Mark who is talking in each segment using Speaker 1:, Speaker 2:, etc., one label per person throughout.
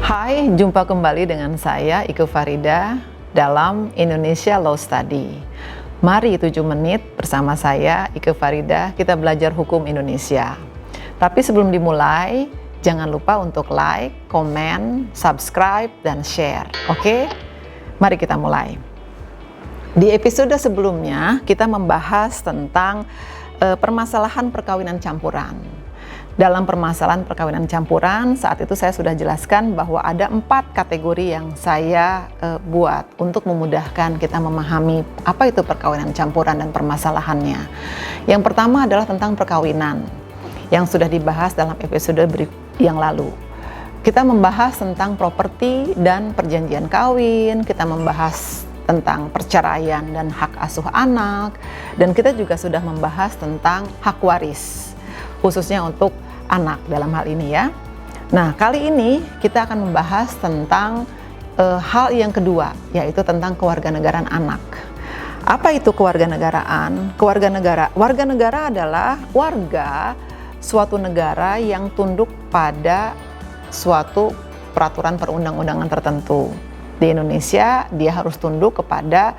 Speaker 1: Hai, jumpa kembali dengan saya Ike Farida dalam Indonesia Law Study. Mari 7 menit bersama saya Ike Farida, kita belajar hukum Indonesia. Tapi sebelum dimulai, jangan lupa untuk like, komen, subscribe, dan share. Oke? Mari kita mulai. Di episode sebelumnya, kita membahas tentang permasalahan perkawinan campuran. Dalam permasalahan perkawinan campuran, saat itu saya sudah jelaskan bahwa ada 4 kategori yang saya buat untuk memudahkan kita memahami apa itu perkawinan campuran dan permasalahannya. Yang pertama adalah tentang perkawinan, yang sudah dibahas dalam episode yang lalu. Kita membahas tentang properti dan perjanjian kawin, kita membahas tentang perceraian dan hak asuh anak, dan kita juga sudah membahas tentang hak waris, khususnya untuk anak dalam hal ini ya. Nah, kali ini kita akan membahas tentang hal yang kedua, yaitu tentang kewarganegaraan anak. Apa itu kewarganegaraan? Warga negara adalah warga suatu negara yang tunduk pada suatu peraturan perundang-undangan tertentu. Di Indonesia, dia harus tunduk kepada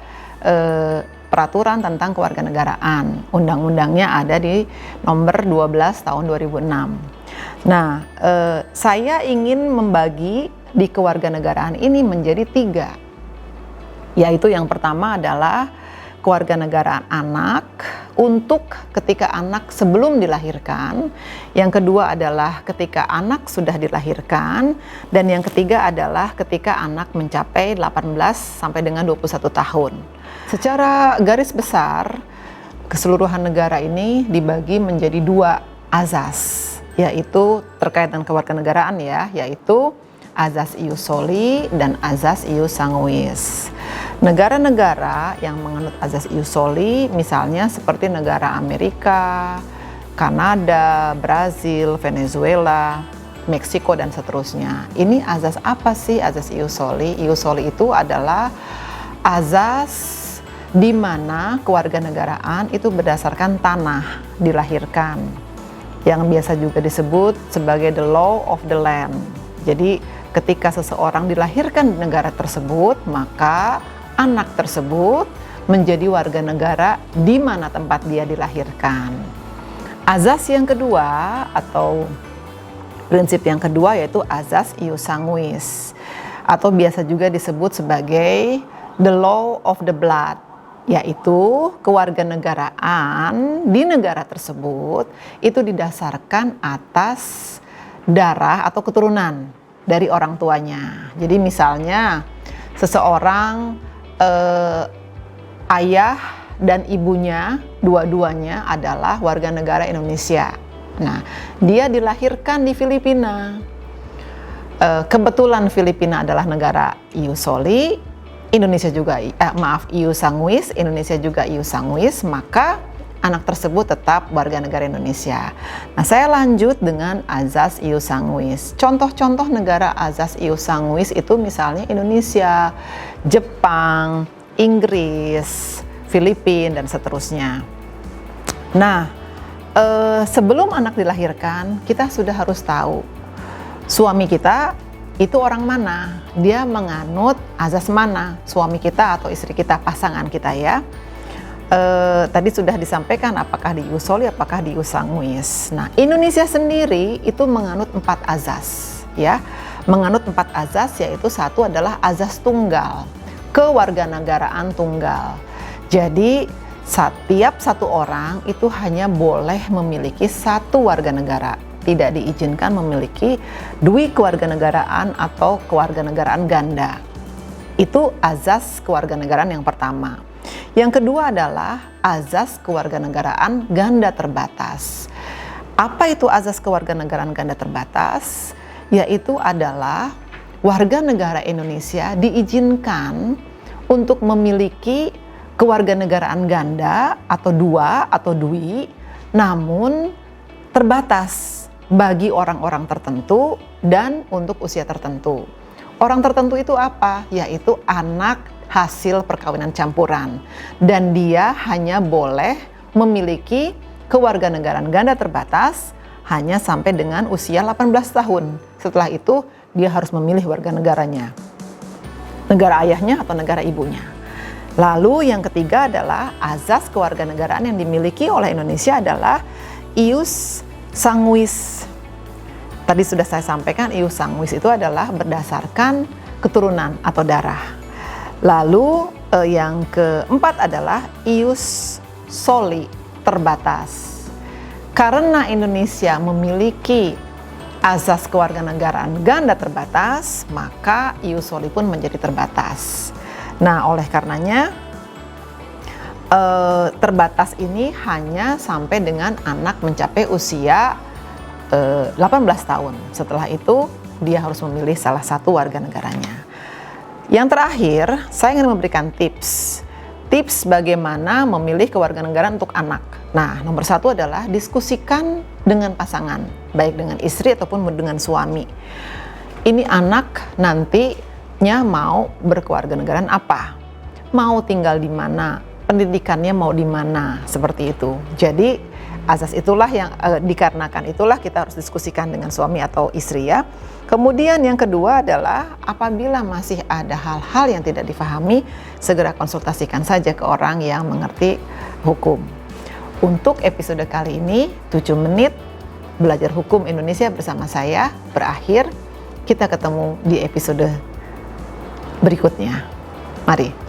Speaker 1: peraturan tentang kewarganegaraan. Undang-undangnya ada di nomor 12 tahun 2006. Nah, saya ingin membagi di kewarganegaraan ini menjadi 3. Yaitu yang pertama adalah kewarganegaraan anak untuk ketika anak sebelum dilahirkan. Yang kedua adalah ketika anak sudah dilahirkan. Dan yang ketiga adalah ketika anak mencapai 18 sampai dengan 21 tahun. Secara garis besar, keseluruhan negara ini dibagi menjadi 2 azas, yaitu terkait dengan kewarganegaraan ya, yaitu azas ius soli dan azas ius sanguis. Negara-negara yang menganut azas ius soli, misalnya seperti negara Amerika, Kanada, Brazil, Venezuela, Meksiko, dan seterusnya. Ini azas apa sih azas ius soli? Ius soli itu adalah azas di mana kewarganegaraan itu berdasarkan tanah dilahirkan, yang biasa juga disebut sebagai the law of the land. Jadi ketika seseorang dilahirkan di negara tersebut, maka anak tersebut menjadi warga negara di mana tempat dia dilahirkan. Azas yang kedua atau prinsip yang kedua yaitu azas ius sanguis, atau biasa juga disebut sebagai the law of the blood, yaitu kewarganegaraan di negara tersebut itu didasarkan atas darah atau keturunan dari orang tuanya. Jadi misalnya seseorang ayah dan ibunya dua-duanya adalah warga negara Indonesia. Nah, dia dilahirkan di Filipina. Kebetulan Filipina adalah negara ius soli, Indonesia juga ius sanguis, Indonesia juga ius sanguis, maka anak tersebut tetap warga negara Indonesia. Nah, saya lanjut dengan azas ius sanguis. Contoh-contoh negara azas ius sanguis itu misalnya Indonesia, Jepang, Inggris, Filipina, dan seterusnya. Nah, sebelum anak dilahirkan, kita sudah harus tahu suami kita itu orang mana, dia menganut azas mana, suami kita atau istri kita, pasangan kita ya. Tadi sudah disampaikan apakah di ius soli, apakah di ius sanguis. Nah, Indonesia sendiri itu menganut 4 azas ya. Menganut 4 azas, yaitu satu adalah azas tunggal, kewarganegaraan tunggal. Jadi setiap satu orang itu hanya boleh memiliki 1 warga negara. Tidak diizinkan memiliki 2 kewarganegaraan atau kewarganegaraan ganda. Itu azas kewarganegaraan yang pertama. Yang kedua adalah azas kewarganegaraan ganda terbatas. Apa itu azas kewarganegaraan ganda terbatas? Yaitu adalah warga negara Indonesia diizinkan untuk memiliki kewarganegaraan ganda atau 2 atau dwi, namun terbatas bagi orang-orang tertentu dan untuk usia tertentu. Orang tertentu itu apa? Yaitu anak hasil perkawinan campuran. Dan dia hanya boleh memiliki kewarganegaraan ganda terbatas hanya sampai dengan usia 18 tahun. Setelah itu dia harus memilih warga negaranya, negara ayahnya atau negara ibunya. Lalu yang ketiga adalah azas kewarganegaraan yang dimiliki oleh Indonesia adalah ius sanguis. Tadi sudah saya sampaikan, ius sanguis itu adalah berdasarkan keturunan atau darah. Lalu yang keempat adalah ius soli, terbatas. Karena Indonesia memiliki azas kewarganegaraan ganda terbatas, maka ius soli pun menjadi terbatas. Nah, oleh karenanya terbatas ini hanya sampai dengan anak mencapai usia 18 tahun. Setelah itu dia harus memilih salah satu warga negaranya. Yang terakhir, saya ingin memberikan tips bagaimana memilih kewarganegaraan untuk anak. Nah, nomor satu adalah diskusikan dengan pasangan, baik dengan istri ataupun dengan suami. Ini anak nantinya mau berkewarganegaraan apa? Mau tinggal di mana? Pendidikannya mau di mana? Seperti itu. Jadi azas itulah yang dikarenakan itulah kita harus diskusikan dengan suami atau istri ya. Kemudian yang kedua adalah apabila masih ada hal-hal yang tidak difahami, segera konsultasikan saja ke orang yang mengerti hukum. Untuk episode kali ini 7 menit belajar hukum Indonesia bersama saya berakhir. Kita ketemu di episode berikutnya. Mari.